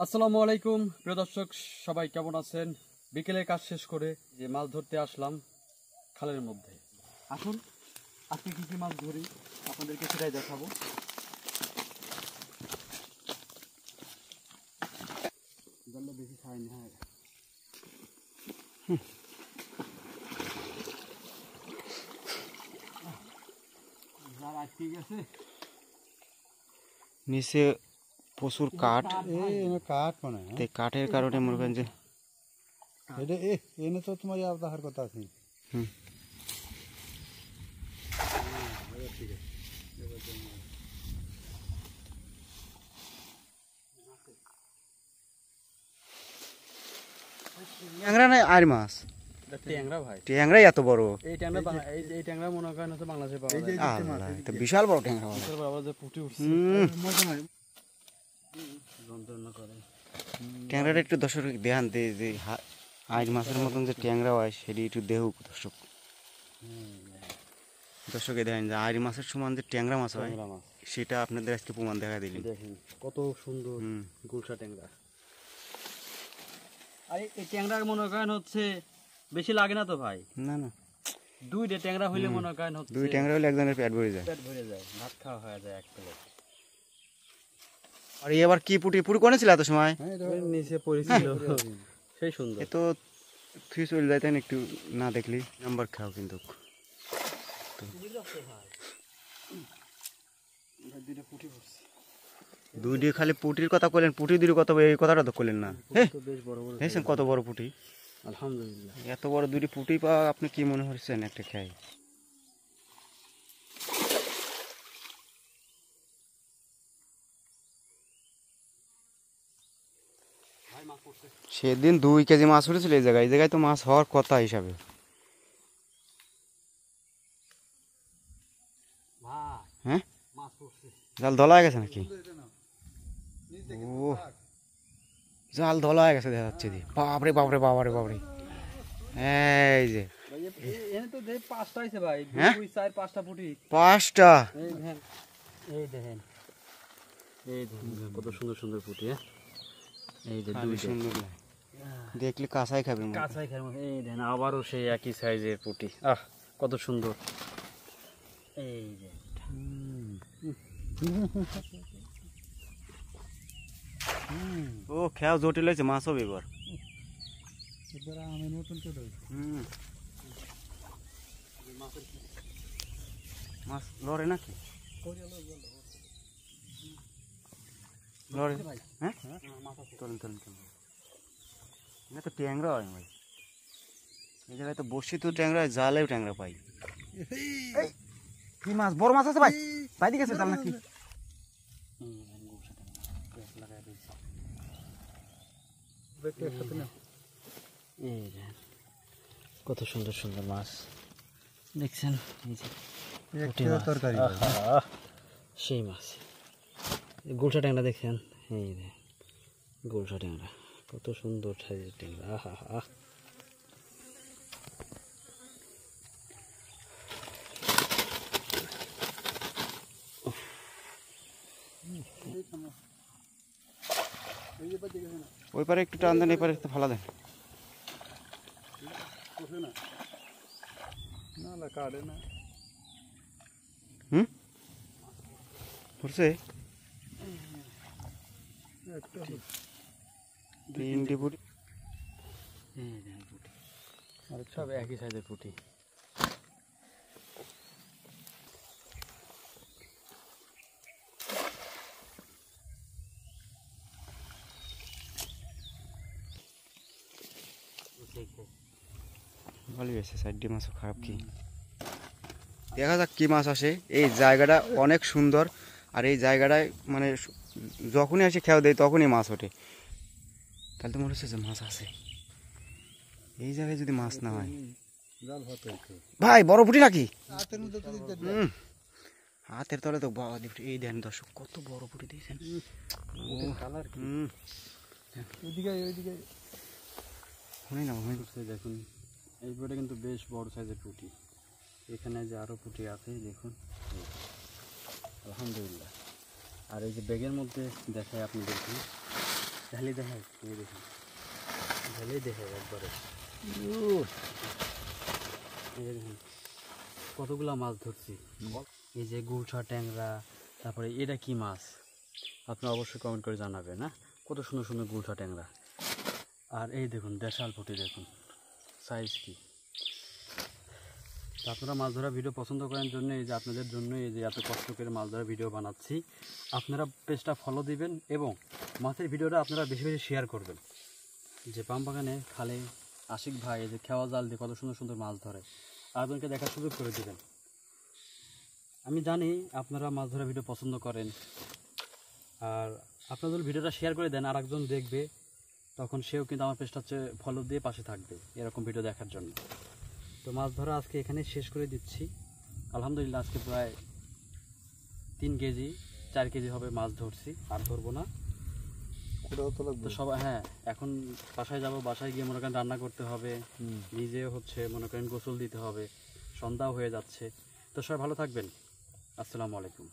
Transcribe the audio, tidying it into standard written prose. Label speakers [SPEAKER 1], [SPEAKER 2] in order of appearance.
[SPEAKER 1] আসসালামু আলাইকুম প্রিয় দর্শক, সবাই কেমন আছেন? বিকেলের কাজ শেষ করে যে মাছ ধরতে আসলাম খালের মধ্যে। আসুন আজকে কি কি মাছ ধরি আপনাদেরকে সেটাই দেখাবো। জানলে বেশি ছাড়েনি। হ্যাঁ, যার আটকে গেছে
[SPEAKER 2] নিচে প্রচুর কাঠ,
[SPEAKER 3] কাঠ মানে
[SPEAKER 2] তাই কাঠের কারণে মনে করেন যে
[SPEAKER 3] এটা এনে তো তোমার দেখার কথা আছে।
[SPEAKER 2] ট্যাংরা নাই আর মাছ,
[SPEAKER 1] ট্যাংরা ভাই,
[SPEAKER 2] ট্যাংরাই এত বড়।
[SPEAKER 1] এই ট্যাংরা মনে করেন হচ্ছে বাংলাদেশে পাওয়া যায়।
[SPEAKER 2] আল্লাহ, এটা বিশাল বড় ট্যাংরা।
[SPEAKER 1] আবার যে পুঁটি উঠছে যন্ত্রণা করে।
[SPEAKER 2] ট্যাংরাটা একটু দর্শক ধ্যান দে যে আইর মাছের মতন যে ট্যাংরা হয় সেটি একটু দেহুক দর্শক। দর্শকে দেখেন যে আইর মাছের সমান যে ট্যাংরা মাছ হয় সেটা আপনাদের আজকে প্রমাণ দেখা দিলেন।
[SPEAKER 1] দেখেন কত সুন্দর গুলশা ট্যাংরা। আরে এই ট্যাংরার মনে করেন হচ্ছে বেশি লাগে না তো ভাই।
[SPEAKER 2] না না,
[SPEAKER 1] দুইটা ট্যাংরা হইলে মনে করেন হচ্ছে
[SPEAKER 2] দুই ট্যাংরা হলে একজনের পেট ভরে যায়,
[SPEAKER 1] পেট ভরে যায়, ভাত খাওয়া হয়ে যায় এক প্লেট।
[SPEAKER 2] আর এবার কি পুটি পুরি করেছিল এত সময়?
[SPEAKER 1] নিচে পড়েছিল, সেই সুন্দর।
[SPEAKER 2] এ তো ফিস চলে যায়, তাই না? একটু না দেখলি নাম্বার খাও কিন্তু। দুই দিয়ে খালি পুটির কথা বললেন, পুটি দুই কথা এই কথাটা তো করলেন না।
[SPEAKER 1] বেশ বড় বড়
[SPEAKER 2] দেখছেন কত বড় পুটি?
[SPEAKER 1] আলহামদুলিল্লাহ।
[SPEAKER 2] এত বড় দুটি পুটি পাওয়া আপনি কি মনে হচ্ছেন একটা খাই? সেদিন 2 কেজি মাছ উঠেছিল এই জায়গায় তো মাছ হওয়ার কথা হিসাবে। হ্যাঁ, জাল ধলা হয়ে গেছে নাকি? ও, জাল ধলা হয়ে গেছে দেখা যাচ্ছে। বাপরে বাপরে বাবারে বাপরে, এই যে
[SPEAKER 1] এনে তো দেখ পাঁচটা হইছে ভাই,
[SPEAKER 2] হ্যাঁ?
[SPEAKER 1] 2 4 5টা পুঁটি।
[SPEAKER 2] 5টা।
[SPEAKER 1] এই দেখেন, এই দেখেন, এই দেখেন কত সুন্দর সুন্দর পুঁটি। হ্যাঁ, এই যে দুই
[SPEAKER 2] সুন্দর লাগে, দেখলে কাঁচাই খাবে।
[SPEAKER 1] কাঁচাই খায়। এই দেখেন আবারও সেই একই সাইজের পুঁটি। আহ, কত সুন্দর। এই যে
[SPEAKER 2] ও খেয়াও জটিল হয়েছে, মাছ হবে এবার।
[SPEAKER 3] আমি নতুন চলে
[SPEAKER 2] মাছ লড়ে নাকি? লড়ে? হ্যাঁ, চলেন চলেন চলেন। এটা তো ট্যাংরা হয় ভাই, এই জায়গায় তো বসি তো ট্যাংরা, জালেও ট্যাংরা পাই। কি মাছ? বড় মাছ আছে ভাই, বাইরে গেছে জাল নাকি?
[SPEAKER 1] এই যে কত সুন্দর সুন্দর মাছ দেখছেন। এই যে পুঁটি মাছ,
[SPEAKER 3] তরকারি
[SPEAKER 1] আহা, সেই মাছ। গুলশা ট্যাংরা দেখছেন, এই যে গুলশা ট্যাংরা, কত সুন্দর সাইজের ট্যাংরা। আহা আহ,
[SPEAKER 2] ওই পারে একটু টান দেন, এই পারে একটু ফালা দেন।
[SPEAKER 3] না কাটে না।
[SPEAKER 2] পড়ছে 3টি পুটি।
[SPEAKER 1] এই দেখেন পুঁটি, সব একই সাইজের পুঁটি।
[SPEAKER 2] ভালোই হয়েছে, 4টি মাছও খারাপ কি। দেখা যাক কি মাছ আসে। এই জায়গাটা অনেক সুন্দর, আর এই জায়গাটায় মানে যখনই আসে খেয়াও দেয় তখনই মাছ ওঠে। তাহলে তো মনে হচ্ছে যে মাছ আছে এই জায়গায়। যদি মাছ না হয় ভাই, বড় পুঁটি নাকি? হাতের তলে তো বাবা, এই দেন দর্শক কত বড় পুঁটি দিয়েছেন।
[SPEAKER 1] দেখুন এই পুঁটি কিন্তু বেশ বড় সাইজের পুঁটি। এখানে যে আরো পুঁটি আছে দেখুন, আলহামদুলিল্লাহ। আর এই যে ব্যাগের মধ্যে দেখায় আপনি দেখুন, ঢালি দেখে এই দেখুন, ঢালি দেখে একবারে এই যে দেখুন কতগুলা মাছ ধরছি। এই যে গুলশা ট্যাংরা, তারপরে এটা কি মাছ আপনারা অবশ্যই কমেন্ট করে জানাবেন। না কত সুন্দর সুন্দর গুলশা ট্যাংরা। আর এই দেখুন দেশাল পুঁটি, দেখুন সাইজ কি। তো আপনারা মাছ ধরা ভিডিও পছন্দ করার জন্য এই যে আপনাদের জন্য এই যে এত কষ্ট করে মাছ ধরা ভিডিও বানাচ্ছি। আপনারা পেজটা ফলো দিবেন এবং মাছের ভিডিওটা আপনারা বেশি বেশি শেয়ার করবেন। যে পাম বাগানে খালে আশিক ভাই এই যে খেওয়া জাল দিয়ে কত সুন্দর সুন্দর মাছ ধরে, আপনাদেরকে দেখার সুযোগ করে দেবেন। আমি জানি আপনারা মাছ ধরা ভিডিও পছন্দ করেন, আর আপনাদের ভিডিওটা শেয়ার করে দেন, আর একজন দেখবে, তখন সেও কিন্তু আমার পেজটা হচ্ছে ফলো দিয়ে পাশে থাকবে এরকম ভিডিও দেখার জন্য। তো মাছ ধরা আজকে এখানে শেষ করে দিচ্ছি। আলহামদুলিল্লাহ আজকে প্রায় 3 কেজি 4 কেজি হবে মাছ ধরছি, আর ধরবো না।
[SPEAKER 3] কোথাও তো লাগবে
[SPEAKER 1] তো সবাই হ্যাঁ, এখন বাসায় যাব, বাসায় গিয়ে মনে করেন রান্না করতে হবে, নিজে হচ্ছে মনে করেন গোসল দিতে হবে, সন্ধ্যাও হয়ে যাচ্ছে। তো সবাই ভালো থাকবেন। আসসালামু আলাইকুম।